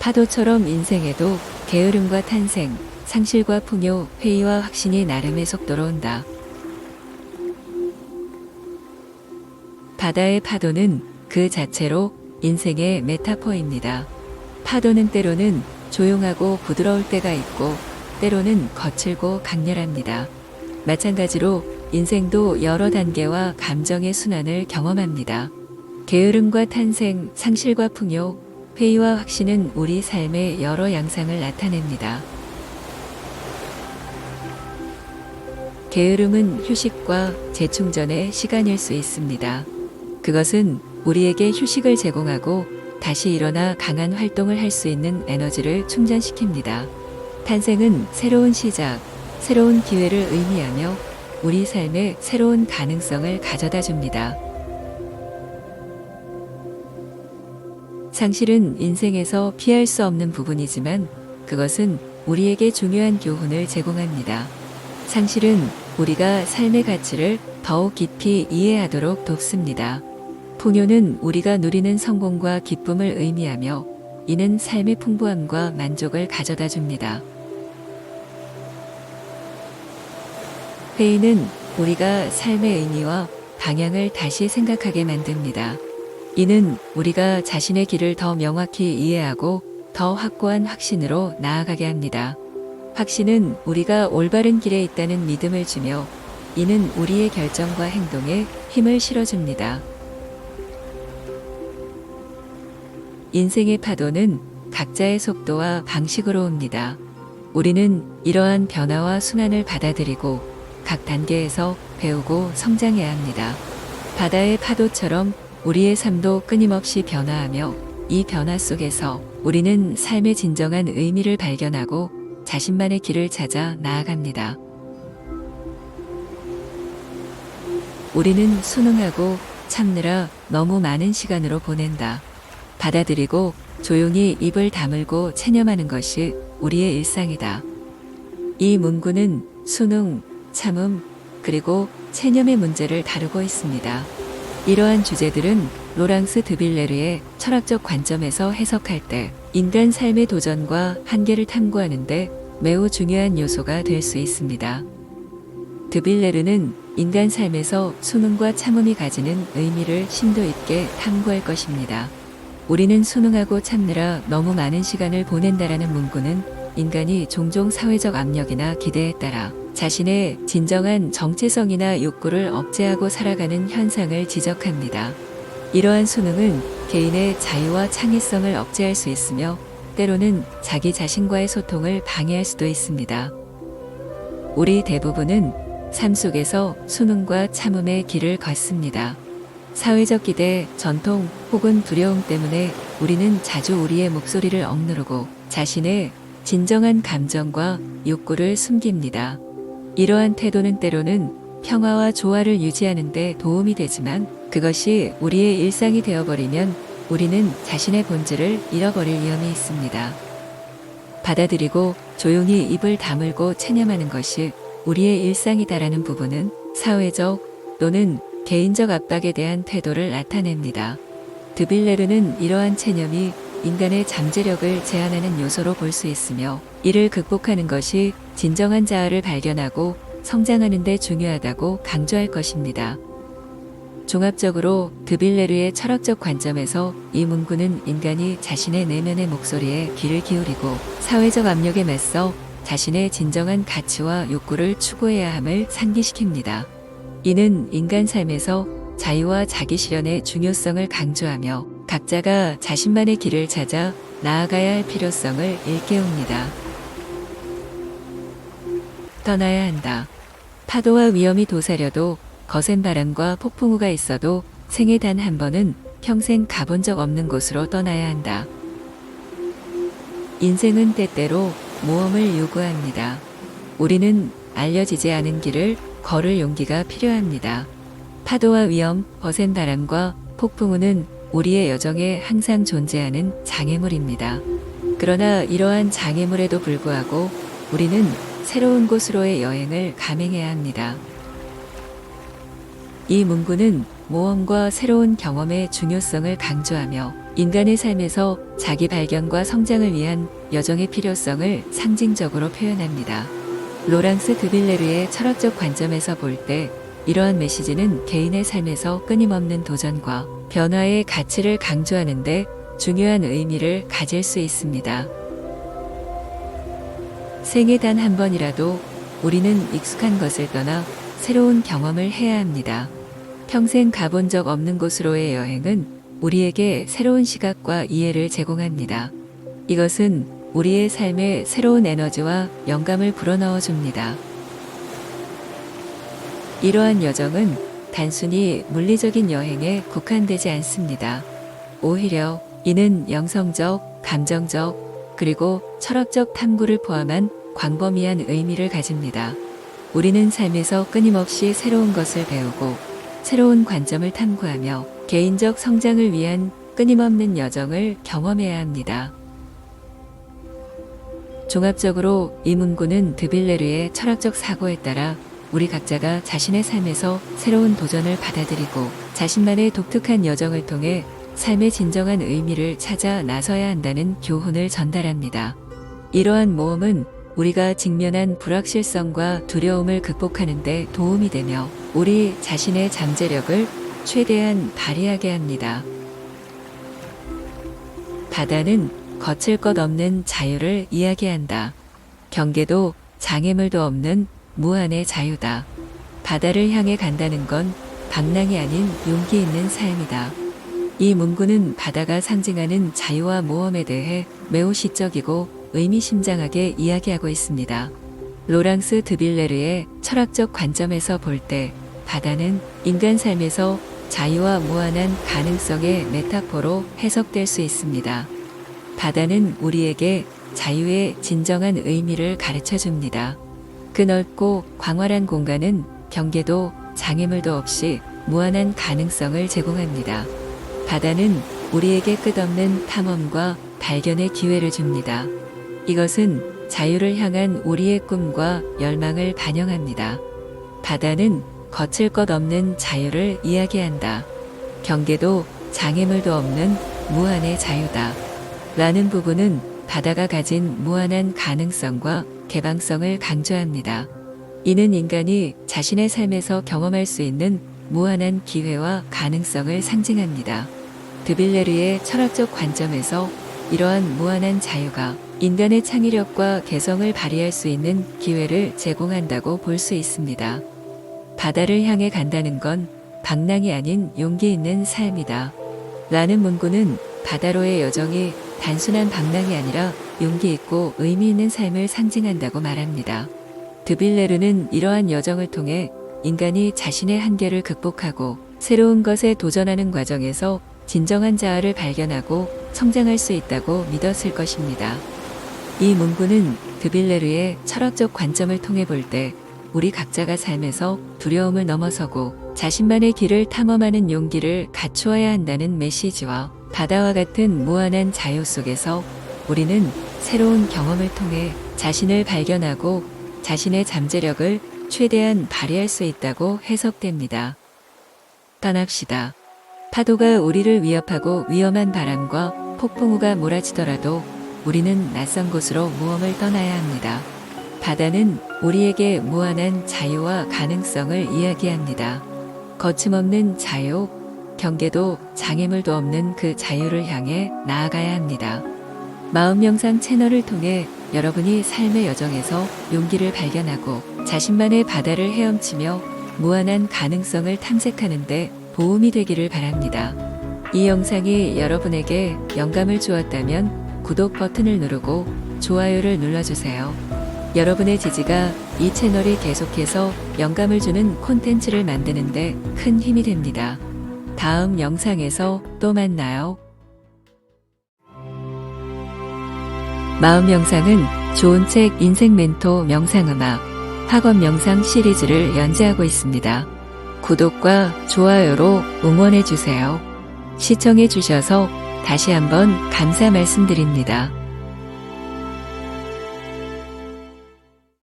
파도처럼 인생에도 게으름과 탄생, 상실과 풍요, 회의와 확신이 나름의 속도로 온다. 바다의 파도는 그 자체로 인생의 메타포입니다. 파도는 때로는 조용하고 부드러울 때가 있고 때로는 거칠고 강렬합니다. 마찬가지로 인생도 여러 단계와 감정의 순환을 경험합니다. 게으름과 탄생, 상실과 풍요, 회의와 확신은 우리 삶의 여러 양상을 나타냅니다. 게으름은 휴식과 재충전의 시간일 수 있습니다. 그것은 우리에게 휴식을 제공하고 다시 일어나 강한 활동을 할 수 있는 에너지를 충전시킵니다. 탄생은 새로운 시작, 새로운 기회를 의미하며 우리 삶에 새로운 가능성을 가져다 줍니다. 상실은 인생에서 피할 수 없는 부분이지만 그것은 우리에게 중요한 교훈을 제공합니다. 상실은 우리가 삶의 가치를 더욱 깊이 이해하도록 돕습니다. 풍요는 우리가 누리는 성공과 기쁨을 의미하며 이는 삶의 풍부함과 만족을 가져다 줍니다. 회의는 우리가 삶의 의미와 방향을 다시 생각하게 만듭니다. 이는 우리가 자신의 길을 더 명확히 이해하고 더 확고한 확신으로 나아가게 합니다. 확신은 우리가 올바른 길에 있다는 믿음을 주며 이는 우리의 결정과 행동에 힘을 실어줍니다. 인생의 파도는 각자의 속도와 방식으로 옵니다. 우리는 이러한 변화와 순환을 받아들이고 각 단계에서 배우고 성장해야 합니다. 바다의 파도처럼 우리의 삶도 끊임없이 변화하며 이 변화 속에서 우리는 삶의 진정한 의미를 발견하고 자신만의 길을 찾아 나아갑니다. 우리는 순응하고 참느라 너무 많은 시간으로 보낸다. 받아들이고 조용히 입을 다물고 체념하는 것이 우리의 일상이다. 이 문구는 순응, 참음, 그리고 체념의 문제를 다루고 있습니다. 이러한 주제들은 로랑스 드빌레르의 철학적 관점에서 해석할 때 인간 삶의 도전과 한계를 탐구하는데 매우 중요한 요소가 될 수 있습니다. 드빌레르는 인간 삶에서 순응과 참음이 가지는 의미를 심도 있게 탐구할 것입니다. 우리는 순응하고 참느라 너무 많은 시간을 보낸다라는 문구는 인간이 종종 사회적 압력이나 기대에 따라 자신의 진정한 정체성이나 욕구를 억제하고 살아가는 현상을 지적합니다. 이러한 순응은 개인의 자유와 창의성을 억제할 수 있으며 때로는 자기 자신과의 소통을 방해할 수도 있습니다. 우리 대부분은 삶 속에서 순응과 참음의 길을 걷습니다. 사회적 기대, 전통 혹은 두려움 때문에 우리는 자주 우리의 목소리를 억누르고 자신의 진정한 감정과 욕구를 숨깁니다. 이러한 태도는 때로는 평화와 조화를 유지하는 데 도움이 되지만 그것이 우리의 일상이 되어버리면 우리는 자신의 본질을 잃어버릴 위험이 있습니다. 받아들이고 조용히 입을 다물고 체념하는 것이 우리의 일상이다라는 부분은 사회적 또는 개인적 압박에 대한 태도를 나타냅니다. 드빌레르는 이러한 체념이 인간의 잠재력을 제한하는 요소로 볼 수 있으며 이를 극복하는 것이 진정한 자아를 발견하고 성장하는 데 중요하다고 강조할 것입니다. 종합적으로 드빌레르의 철학적 관점에서 이 문구는 인간이 자신의 내면의 목소리에 귀를 기울이고 사회적 압력에 맞서 자신의 진정한 가치와 욕구를 추구해야 함을 상기시킵니다. 이는 인간 삶에서 자유와 자기 실현의 중요성을 강조하며 각자가 자신만의 길을 찾아 나아가야 할 필요성을 일깨웁니다. 떠나야 한다. 파도와 위험이 도사려도 거센 바람과 폭풍우가 있어도 생애 단 한 번은 평생 가본 적 없는 곳으로 떠나야 한다. 인생은 때때로 모험을 요구합니다. 우리는 알려지지 않은 길을 걸을 용기가 필요합니다. 파도와 위험, 거센 바람과 폭풍우는 우리의 여정에 항상 존재하는 장애물입니다. 그러나 이러한 장애물에도 불구하고 우리는 새로운 곳으로의 여행을 감행해야 합니다. 이 문구는 모험과 새로운 경험의 중요성을 강조하며 인간의 삶에서 자기 발견과 성장을 위한 여정의 필요성을 상징적으로 표현합니다. 로랑스 드빌레르의 철학적 관점에서 볼 때 이러한 메시지는 개인의 삶에서 끊임없는 도전과 변화의 가치를 강조하는 데 중요한 의미를 가질 수 있습니다. 생애 단 한 번이라도 우리는 익숙한 것을 떠나 새로운 경험을 해야 합니다. 평생 가본 적 없는 곳으로의 여행은 우리에게 새로운 시각과 이해를 제공합니다. 이것은 우리의 삶에 새로운 에너지와 영감을 불어넣어 줍니다. 이러한 여정은 단순히 물리적인 여행에 국한되지 않습니다. 오히려 이는 영성적, 감정적, 그리고 철학적 탐구를 포함한 광범위한 의미를 가집니다. 우리는 삶에서 끊임없이 새로운 것을 배우고 새로운 관점을 탐구하며 개인적 성장을 위한 끊임없는 여정을 경험해야 합니다. 종합적으로 이 문구는 드빌레르의 철학적 사고에 따라 우리 각자가 자신의 삶에서 새로운 도전을 받아들이고 자신만의 독특한 여정을 통해 삶의 진정한 의미를 찾아 나서야 한다는 교훈을 전달합니다. 이러한 모험은 우리가 직면한 불확실성과 두려움을 극복하는 데 도움이 되며 우리 자신의 잠재력을 최대한 발휘하게 합니다. 바다는 거칠 것 없는 자유를 이야기한다. 경계도 장애물도 없는 무한의 자유다. 바다를 향해 간다는 건 방랑이 아닌 용기 있는 삶이다. 이 문구는 바다가 상징하는 자유와 모험에 대해 매우 시적이고 의미심장하게 이야기하고 있습니다. 로랑스 드빌레르의 철학적 관점에서 볼 때 바다는 인간 삶에서 자유와 무한한 가능성의 메타포로 해석될 수 있습니다. 바다는 우리에게 자유의 진정한 의미를 가르쳐 줍니다. 그 넓고 광활한 공간은 경계도 장애물도 없이 무한한 가능성을 제공합니다. 바다는 우리에게 끝없는 탐험과 발견의 기회를 줍니다. 이것은 자유를 향한 우리의 꿈과 열망을 반영합니다. 바다는 거칠 것 없는 자유를 이야기한다. 경계도 장애물도 없는 무한의 자유다. 라는 부분은 바다가 가진 무한한 가능성과 개방성을 강조합니다. 이는 인간이 자신의 삶에서 경험할 수 있는 무한한 기회와 가능성을 상징합니다. 드빌레르의 철학적 관점에서 이러한 무한한 자유가 인간의 창의력과 개성을 발휘할 수 있는 기회를 제공한다고 볼 수 있습니다. 바다를 향해 간다는 건 방랑이 아닌 용기 있는 삶이다. 라는 문구는 바다로의 여정이 단순한 방랑이 아니라 용기 있고 의미 있는 삶을 상징한다고 말합니다. 드빌레르는 이러한 여정을 통해 인간이 자신의 한계를 극복하고 새로운 것에 도전하는 과정에서 진정한 자아를 발견하고 성장할 수 있다고 믿었을 것입니다. 이 문구는 드빌레르의 철학적 관점을 통해 볼 때 우리 각자가 삶에서 두려움을 넘어서고 자신만의 길을 탐험하는 용기를 갖추어야 한다는 메시지와 바다와 같은 무한한 자유 속에서 우리는 새로운 경험을 통해 자신을 발견하고 자신의 잠재력을 최대한 발휘할 수 있다고 해석됩니다. 떠납시다. 파도가 우리를 위협하고 위험한 바람과 폭풍우가 몰아치더라도 우리는 낯선 곳으로 모험을 떠나야 합니다. 바다는 우리에게 무한한 자유와 가능성을 이야기합니다. 거침없는 자유, 경계도 장애물도 없는 그 자유를 향해 나아가야 합니다. 마음명상 채널을 통해 여러분이 삶의 여정에서 용기를 발견하고 자신만의 바다를 헤엄치며 무한한 가능성을 탐색하는 데 도움이 되기를 바랍니다. 이 영상이 여러분에게 영감을 주었다면 구독 버튼을 누르고 좋아요를 눌러주세요. 여러분의 지지가 이 채널이 계속해서 영감을 주는 콘텐츠를 만드는 데 큰 힘이 됩니다. 다음 영상에서 또 만나요. 마음 명상은 좋은 책 인생 멘토 명상음악 학원 명상 시리즈를 연재하고 있습니다. 구독과 좋아요로 응원해 주세요. 시청해 주셔서 다시 한번 감사 말씀드립니다.